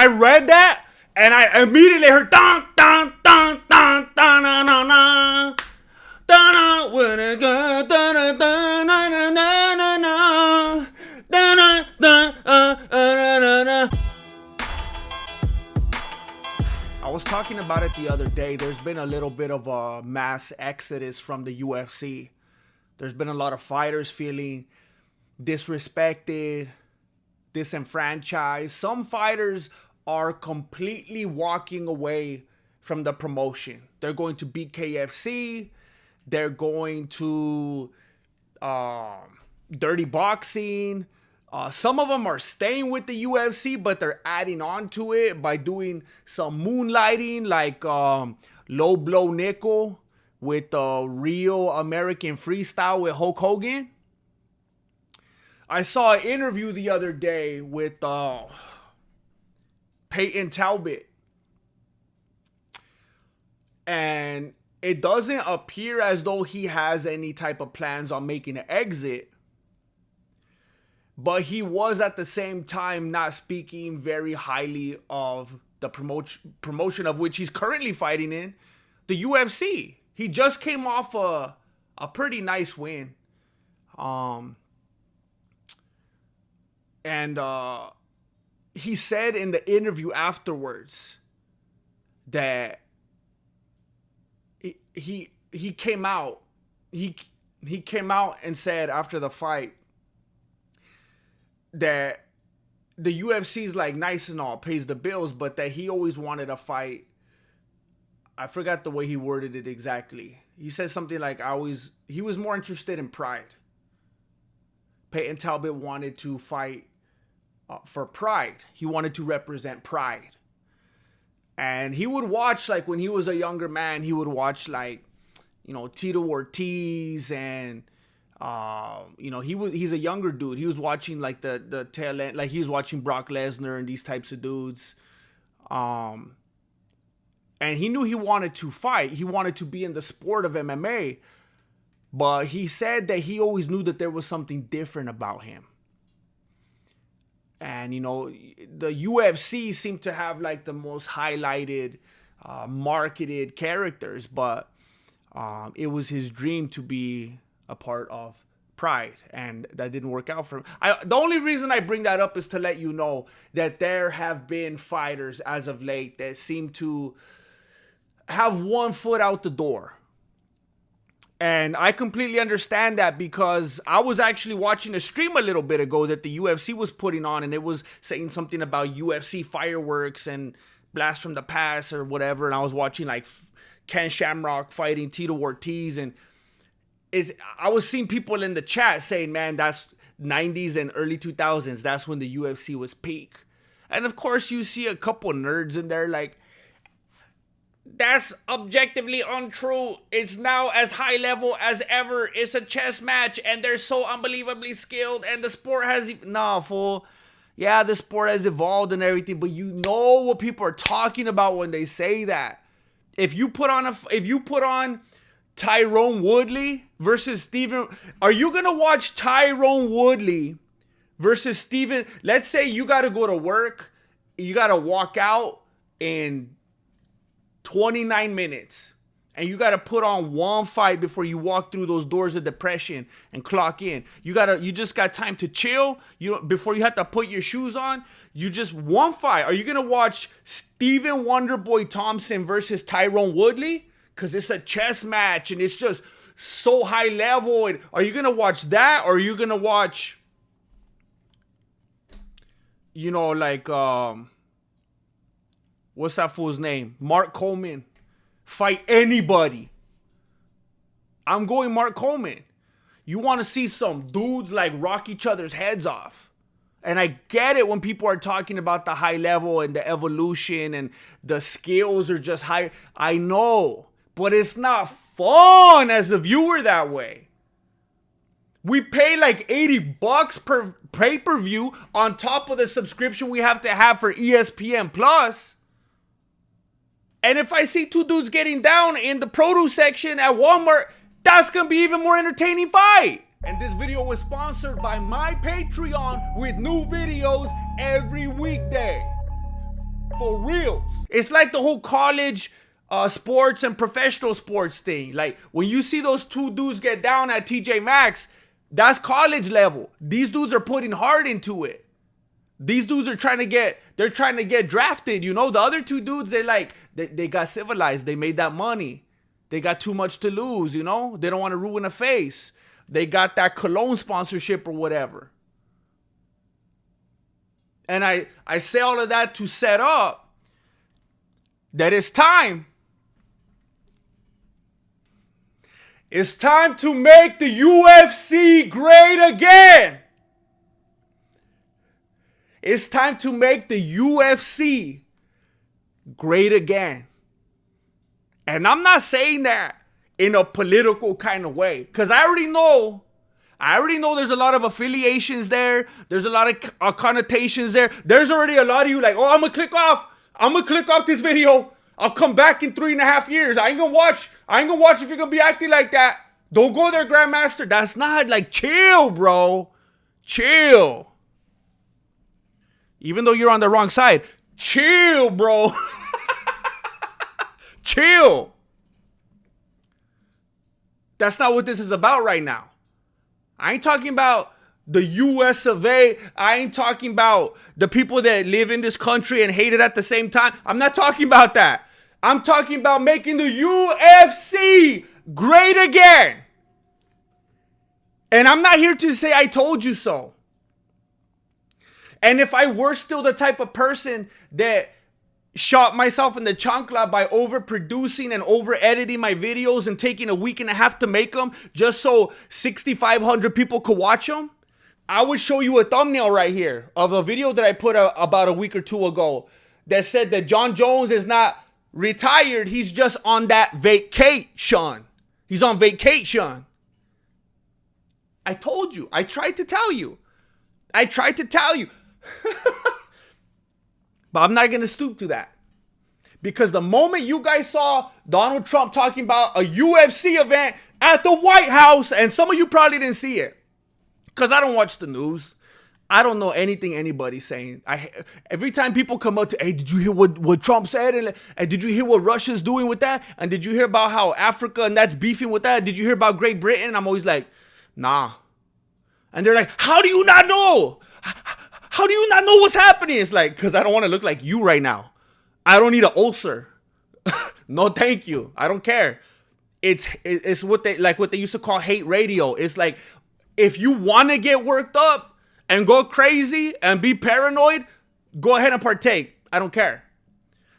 I read that and I immediately heard dun dun dun dun dun dun dun dun. I was talking about it the other day. There's been a little bit of a mass exodus from the UFC. There's been a lot of fighters feeling disrespected, disenfranchised. Some fighters are completely walking away from the promotion. They're going to BKFC. They're going to dirty boxing. Some of them are staying with the UFC, but they're adding on to it by doing some moonlighting, like Low Blow Nickel with Real American Freestyle with Hulk Hogan. I saw an interview the other day with Peyton Talbot. And it doesn't appear as though he has any type of plans on making an exit. But he was at the same time not speaking very highly of the promotion of which he's currently fighting in, the UFC. He just came off a pretty nice win. And he said in the interview afterwards that he came out. He came out and said after the fight that the UFC is like nice and all, pays the bills, but that he always wanted a fight. I forgot the way he worded it exactly. He said something like, he was more interested in pride. Peyton Talbot wanted to fight for pride. He wanted to represent pride. And he would watch, like when he was a younger man, he would watch like, Tito Ortiz and, he's a younger dude. He was watching like the tail end, like he was watching Brock Lesnar and these types of dudes. And he knew he wanted to fight. He wanted to be in the sport of MMA. But he said that he always knew that there was something different about him. And, the UFC seemed to have like the most highlighted, marketed characters. But it was his dream to be a part of Pride. And that didn't work out for him. The only reason I bring that up is to let you know that there have been fighters as of late that seem to have one foot out the door. And I completely understand that because I was actually watching a stream a little bit ago that the UFC was putting on, and it was saying something about UFC fireworks and blast from the past or whatever. And I was watching like Ken Shamrock fighting Tito Ortiz, and I was seeing people in the chat saying, man, that's 90s and early 2000s. That's when the UFC was peak. And of course you see a couple nerds in there like, that's objectively untrue. It's now as high level as ever. It's a chess match and they're so unbelievably skilled and the sport has... Nah, fool. Yeah, the sport has evolved and everything, but you know what people are talking about when they say that. If you put on Tyrone Woodley versus Steven... Are you going to watch Tyrone Woodley versus Steven? Let's say you got to go to work. You got to walk out in 29 minutes. And you got to put on one fight before you walk through those doors of depression and clock in. You just got time to chill. Before you have to put your shoes on. You just one fight. Are you going to watch Steven Wonderboy Thompson versus Tyrone Woodley? Because it's a chess match and it's just so high level. And are you going to watch that? Or are you going to watch, what's that fool's name? Mark Coleman. Fight anybody. I'm going Mark Coleman. You want to see some dudes like rock each other's heads off. And I get it when people are talking about the high level and the evolution and the skills are just high. I know. But it's not fun as a viewer that way. We pay like $80 per pay-per-view on top of the subscription we have to have for ESPN Plus. And if I see two dudes getting down in the produce section at Walmart, that's going to be even more entertaining fight. And this video was sponsored by my Patreon with new videos every weekday. for reals. It's like the whole college sports and professional sports thing. Like when you see those two dudes get down at TJ Maxx, that's college level. These dudes are putting heart into it. These dudes are trying to get drafted. You know, the other two dudes, they got civilized. They made that money. They got too much to lose, you know? They don't want to ruin a face. They got that cologne sponsorship or whatever. And I say all of that to set up that it's time. It's time to make the UFC great again. It's time to make the UFC great again. And I'm not saying that in a political kind of way, because I already know there's a lot of affiliations there. There's a lot of connotations there. There's already a lot of you like, oh, I'm gonna click off this video. I'll come back in 3.5 years. I ain't gonna watch if you're gonna be acting like that. Don't go there, Grandmaster. That's not like, chill, bro. Chill. Even though you're on the wrong side, chill, bro. Chill. That's not what this is about right now. I ain't talking about the US of A. I ain't talking about the people that live in this country and hate it at the same time. I'm not talking about that. I'm talking about making the UFC great again. And I'm not here to say I told you so. And if I were still the type of person that shot myself in the chancla by overproducing and over-editing my videos and taking a week and a half to make them just so 6,500 people could watch them, I would show you a thumbnail right here of a video that I put out about a week or two ago that said that John Jones is not retired. He's just on that vacation. He's on vacation. I told you. I tried to tell you. But I'm not going to stoop to that. Because the moment you guys saw Donald Trump talking about a UFC event at the White House, and some of you probably didn't see it, because I don't watch the news. I don't know anything anybody's saying. Every time people come up to, hey, did you hear what Trump said? And did you hear what Russia's doing with that? And did you hear about how Africa and that's beefing with that? Did you hear about Great Britain? And I'm always like, nah. And they're like, how do you not know? How do you not know what's happening? It's like, because I don't want to look like you right now. I don't need an ulcer. No, thank you. I don't care. It's what they used to call hate radio. It's like, if you want to get worked up and go crazy and be paranoid, go ahead and partake. I don't care.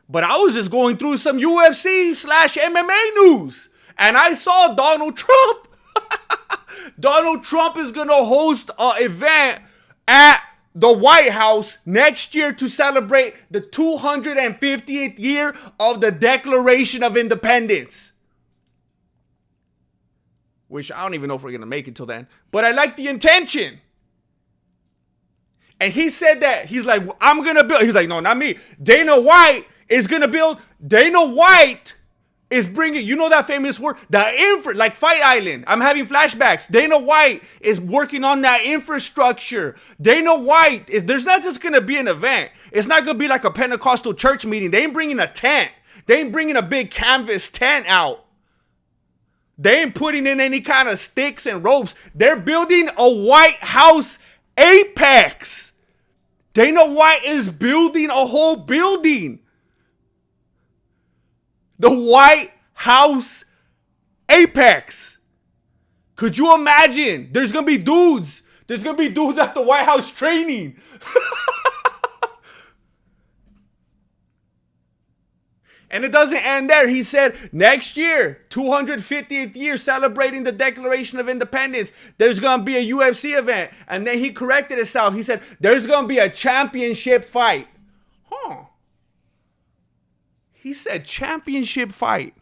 But I was just going through some UFC/MMA news, and I saw Donald Trump. Donald Trump is going to host an event at the White House next year to celebrate the 250th year of the Declaration of Independence. Which I don't even know if we're going to make it till then. But I like the intention. And he said that. He's like, I'm going to build. He's like, no, not me. Dana White is going to build. Dana White is bringing, you know that famous word, like Fight Island. I'm having flashbacks. Dana White is working on that infrastructure. Dana White there's not just going to be an event. It's not going to be like a Pentecostal church meeting. They ain't bringing a tent. They ain't bringing a big canvas tent out. They ain't putting in any kind of sticks and ropes. They're building a White House Apex. Dana White is building a whole building. The White House Apex. Could you imagine? There's going to be dudes. There's going to be dudes at the White House training. And it doesn't end there. He said next year, 250th year, celebrating the Declaration of Independence, there's going to be a UFC event. And then he corrected himself. He said there's going to be a championship fight. He said championship fight.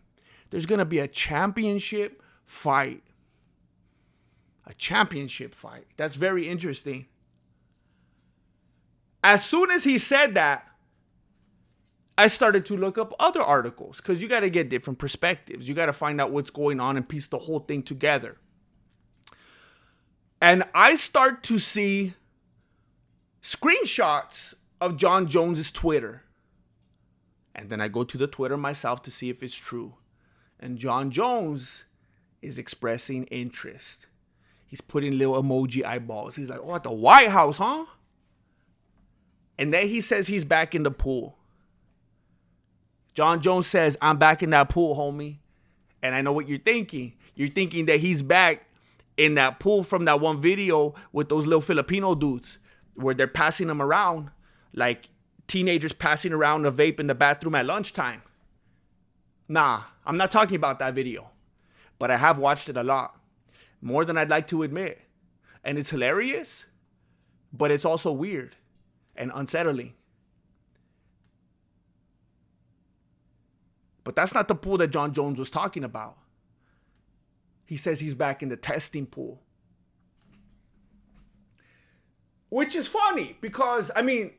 There's going to be a championship fight. A championship fight. That's very interesting. As soon as he said that, I started to look up other articles, because you got to get different perspectives. You got to find out what's going on and piece the whole thing together. And I start to see screenshots of John Jones's Twitter. And then I go to the Twitter myself to see if it's true. And John Jones is expressing interest. He's putting little emoji eyeballs. He's like, oh, at the White House, huh? And then he says he's back in the pool. John Jones says, I'm back in that pool, homie. And I know what you're thinking. You're thinking that he's back in that pool from that one video with those little Filipino dudes where they're passing them around like teenagers passing around a vape in the bathroom at lunchtime. Nah, I'm not talking about that video. But I have watched it a lot. More than I'd like to admit. And it's hilarious, but it's also weird and unsettling. But that's not the pool that John Jones was talking about. He says he's back in the testing pool. Which is funny because, I mean,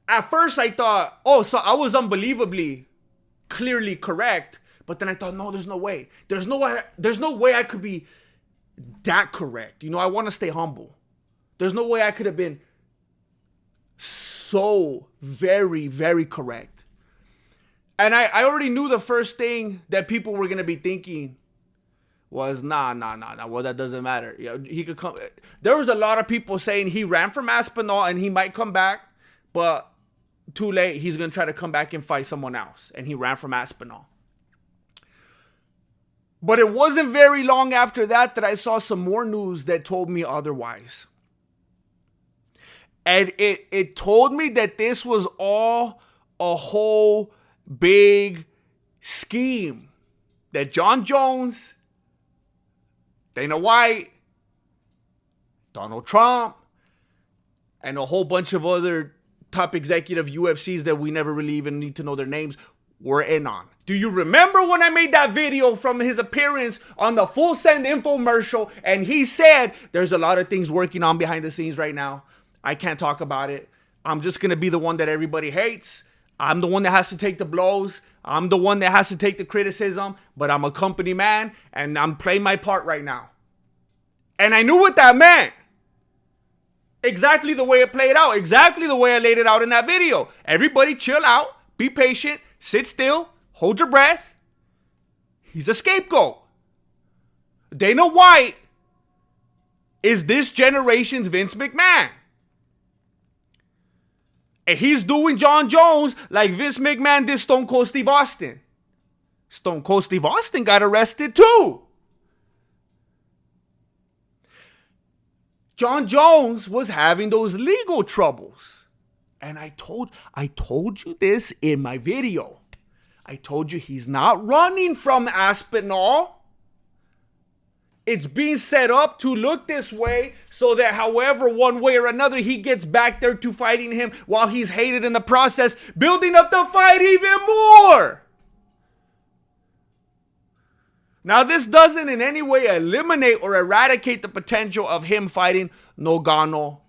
at first I thought, oh, so I was unbelievably clearly correct. But then I thought, no, there's no way. There's no way I could be that correct. You know, I want to stay humble. There's no way I could have been so very, very correct. And I already knew the first thing that people were going to be thinking was, nah. Well, that doesn't matter. You know, he could come. There was a lot of people saying he ran from Aspinall and he might come back, but too late. He's going to try to come back and fight someone else. And he ran from Aspinall. But it wasn't very long after that I saw some more news that told me otherwise. And it told me that this was all a whole big scheme that John Jones, Dana White, Donald Trump, and a whole bunch of other top executive UFCs that we never really even need to know their names were in on. Do you remember when I made that video from his appearance on the Full Send infomercial and he said there's a lot of things working on behind the scenes right now. I can't talk about it. I'm just going to be the one that everybody hates. I'm the one that has to take the blows. I'm the one that has to take the criticism, but I'm a company man and I'm playing my part right now. And I knew what that meant. Exactly the way it played out. Exactly the way I laid it out in that video. Everybody chill out, be patient, sit still, hold your breath. He's a scapegoat. Dana White is this generation's Vince McMahon. And he's doing John Jones like Vince McMahon did Stone Cold Steve Austin. Stone Cold Steve Austin got arrested too. John Jones was having those legal troubles. And I told you this in my video. I told you he's not running from Aspinall. It's being set up to look this way so that however, one way or another, he gets back there to fighting him while he's hated in the process, building up the fight even more. Now, this doesn't in any way eliminate or eradicate the potential of him fighting Nogano.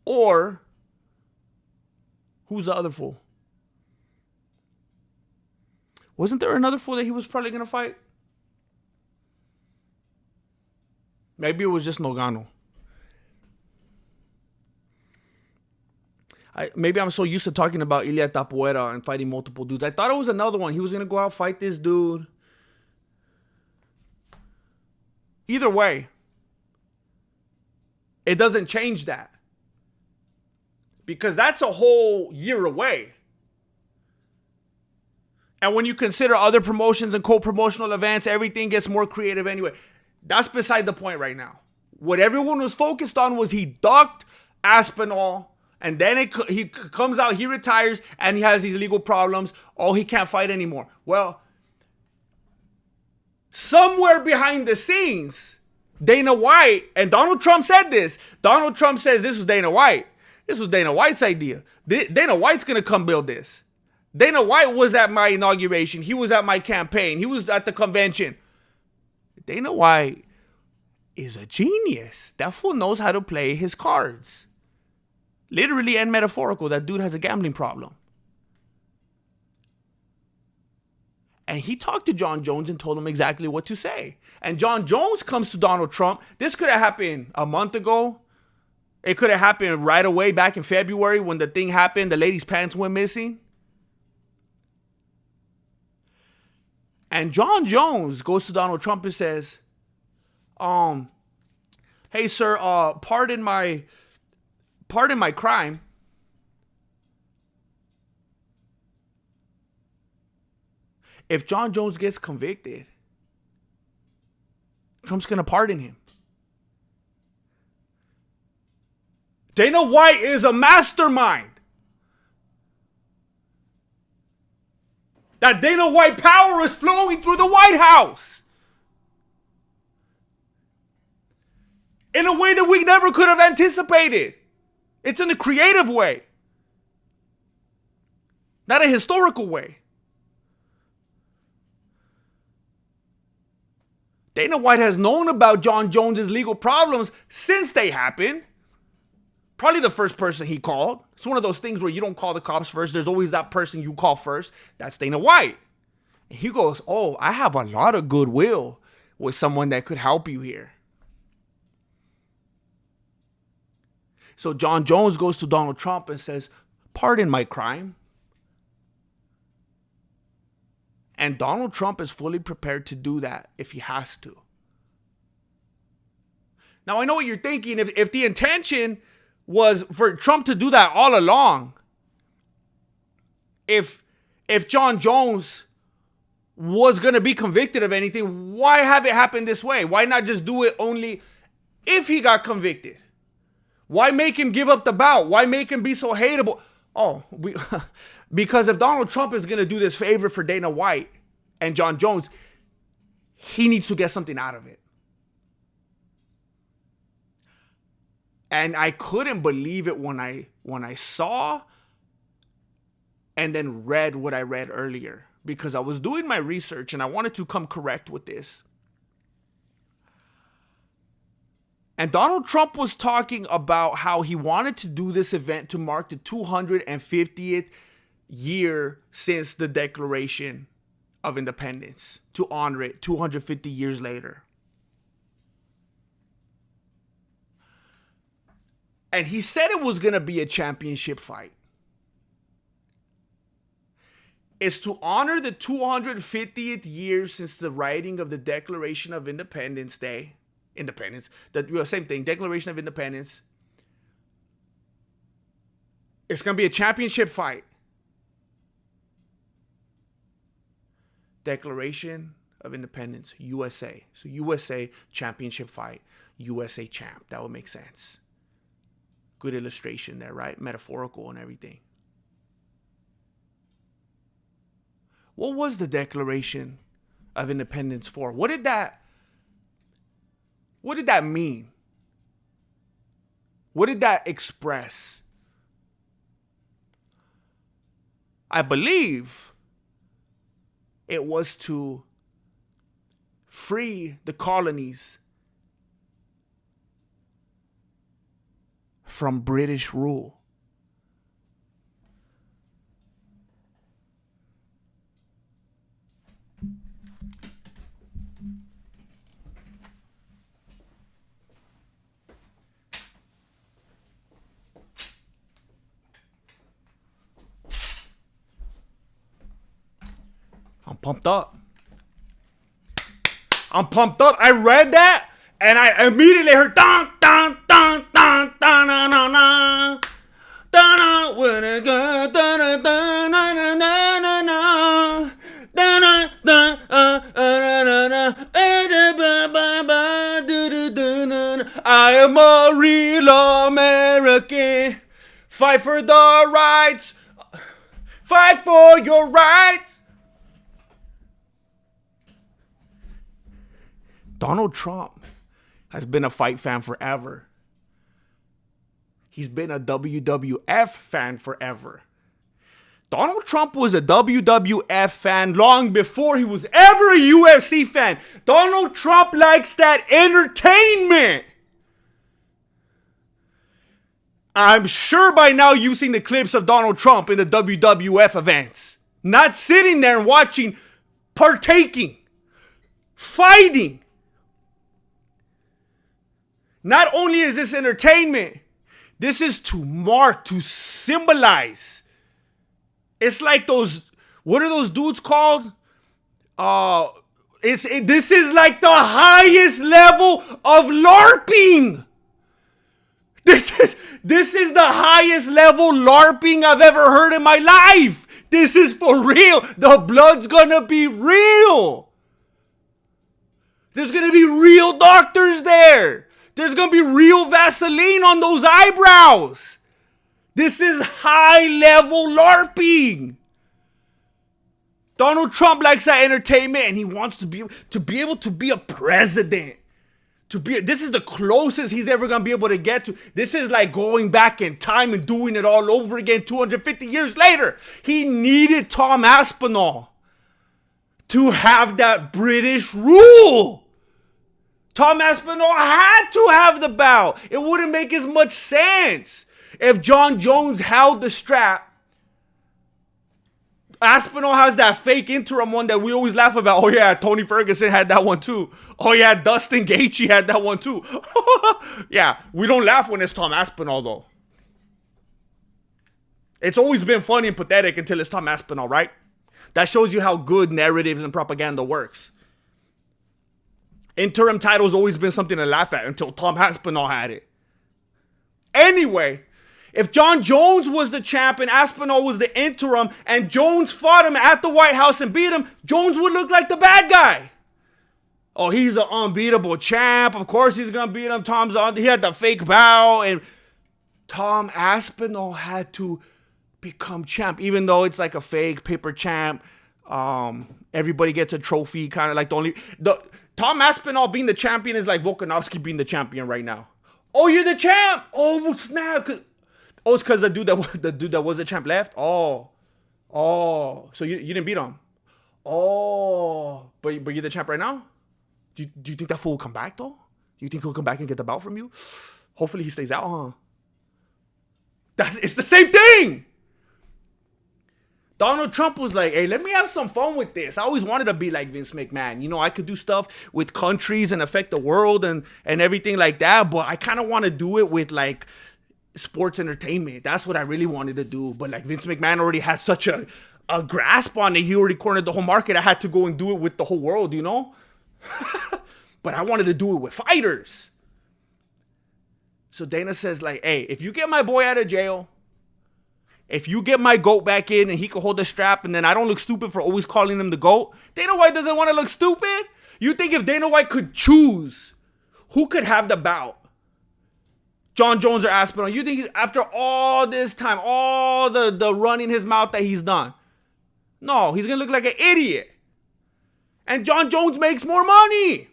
Or, who's the other fool? Wasn't there another fool that he was probably going to fight? Maybe it was just Nogano. Maybe I'm so used to talking about Ilia Tapuera and fighting multiple dudes. I thought it was another one. He was going to go out fight this dude. Either way, it doesn't change that. Because that's a whole year away. And when you consider other promotions and co-promotional events, everything gets more creative anyway. That's beside the point right now. What everyone was focused on was he ducked Aspinall. And then he comes out, he retires, and he has these legal problems. Oh, he can't fight anymore. Well, somewhere behind the scenes, Dana White, and Donald Trump said this. Donald Trump says this was Dana White. This was Dana White's idea. Dana White's going to come build this. Dana White was at my inauguration. He was at my campaign. He was at the convention. Dana White is a genius. That fool knows how to play his cards. Literally and metaphorical, that dude has a gambling problem. And he talked to John Jones and told him exactly what to say. And John Jones comes to Donald Trump. This could have happened a month ago, It could have happened right away back in February when the thing happened. The lady's pants went missing. And John Jones goes to Donald Trump and says, hey, sir, pardon my crime. If John Jones gets convicted, Trump's going to pardon him. Dana White is a mastermind. That Dana White power is flowing through the White House in a way that we never could have anticipated. It's in a creative way, not a historical way. Dana White has known about John Jones's legal problems since they happened. Probably the first person he called. It's one of those things where you don't call the cops first. There's always that person you call first. That's Dana White. And he goes, oh, I have a lot of goodwill with someone that could help you here. So John Jones goes to Donald Trump and says, pardon my crime. And Donald Trump is fully prepared to do that if he has to. Now, I know what you're thinking. If the intention was for Trump to do that all along, if John Jones was going to be convicted of anything, why have it happen this way? Why not just do it only if he got convicted? Why make him give up the bout? Why make him be so hateable? Because if Donald Trump is going to do this favor for Dana White and John Jones, he needs to get something out of it. And I couldn't believe it when I saw and then read what I read earlier, because I was doing my research and I wanted to come correct with this. And Donald Trump was talking about how he wanted to do this event to mark the 250th year since the Declaration of Independence, to honor it 250 years later. And he said it was going to be a championship fight. It's to honor the 250th year since the writing of the Declaration of Independence Day. Same thing, Declaration of Independence. It's going to be a championship fight. Declaration of Independence, USA. So USA championship fight, USA champ. That would make sense. Good illustration there, right? Metaphorical and everything. What was the Declaration of Independence for? What did that mean? What did that express? I believe it was to free the colonies from British rule. I'm pumped up. I read that and I immediately heard dun dun dun dun dun dun dun dun dun when it go dun dun dun dun dun dun. I am a real American. Fight for the rights. Fight for your rights. Donald Trump has been a fight fan forever. He's been a WWF fan forever. Donald Trump was a WWF fan long before he was ever a UFC fan. Donald Trump likes that entertainment. I'm sure by now you've seen the clips of Donald Trump in the WWF events. Not sitting there and watching, partaking, fighting. Not only is this entertainment, This is to mark, to symbolize. It's like those, what are those dudes called? This is like the highest level of LARPing. This is the highest level LARPing I've ever heard in my life. This is for real. The blood's gonna be real. There's gonna be real doctors there. There's gonna be real Vaseline on those eyebrows. This is high level LARPing. Donald Trump likes that entertainment, and he wants to be able to be a president. This is the closest he's ever gonna be able to get to. This is like going back in time and doing it all over again 250 years later. He needed Tom Aspinall to have that British rule. Tom Aspinall had to have the bout. It wouldn't make as much sense if John Jones held the strap. Aspinall has that fake interim one that we always laugh about. Oh yeah, Tony Ferguson had that one too. Oh yeah, Dustin Gaethje had that one too. Yeah, we don't laugh when it's Tom Aspinall though. It's always been funny and pathetic until it's Tom Aspinall, right? That shows you how good narratives and propaganda works. Interim title's always been something to laugh at until Tom Aspinall had it. Anyway, if John Jones was the champ and Aspinall was the interim and Jones fought him at the White House and beat him, Jones would look like the bad guy. Oh, he's an unbeatable champ. Of course he's going to beat him. He had the fake bow. And Tom Aspinall had to become champ, even though it's like a fake paper champ. Everybody gets a trophy, kind of like Tom Aspinall being the champion is like Volkanovski being the champion right now. Oh, you're the champ. Oh, snap. Oh, it's because the dude that was the champ left? Oh. So you didn't beat him? Oh. But you're the champ right now? Do you think that fool will come back, though? Do you think he'll come back and get the belt from you? Hopefully he stays out, huh? It's the same thing! Donald Trump was like, hey, let me have some fun with this. I always wanted to be like Vince McMahon. You know, I could do stuff with countries and affect the world and everything like that, but I kind of want to do it with like sports entertainment. That's what I really wanted to do. But like Vince McMahon already had such a grasp on it. He already cornered the whole market. I had to go and do it with the whole world, you know? But I wanted to do it with fighters. So Dana says like, hey, if you get my boy out of jail, if you get my GOAT back in and he can hold the strap and then I don't look stupid for always calling him the GOAT, Dana White doesn't want to look stupid? You think if Dana White could choose who could have the bout, John Jones or Aspinall, you think after all this time, all the running his mouth that he's done, no, he's going to look like an idiot. And John Jones makes more money.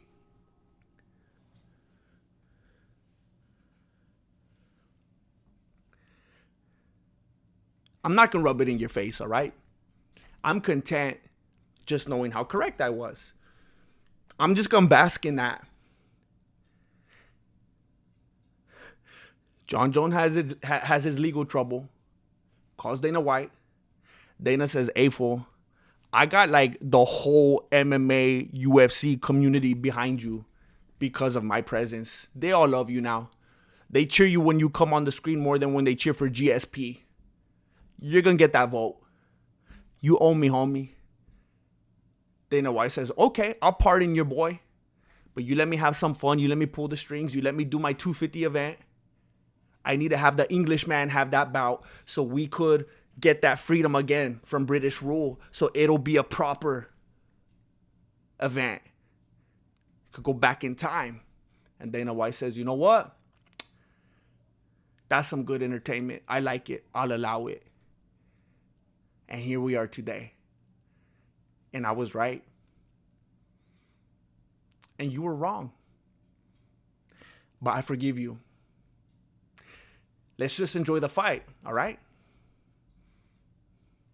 I'm not going to rub it in your face, all right? I'm content just knowing how correct I was. I'm just going to bask in that. John Jones has his legal trouble. Calls Dana White. Dana says, hey, fool, I got like the whole MMA, UFC community behind you because of my presence. They all love you now. They cheer you when you come on the screen more than when they cheer for GSP. You're going to get that vote. You owe me, homie. Dana White says, okay, I'll pardon your boy. But you let me have some fun. You let me pull the strings. You let me do my 250 event. I need to have the Englishman have that bout so we could get that freedom again from British rule. So it'll be a proper event. Could go back in time. And Dana White says, you know what? That's some good entertainment. I like it. I'll allow it. And here we are today. And I was right. And you were wrong. But I forgive you. Let's just enjoy the fight, all right?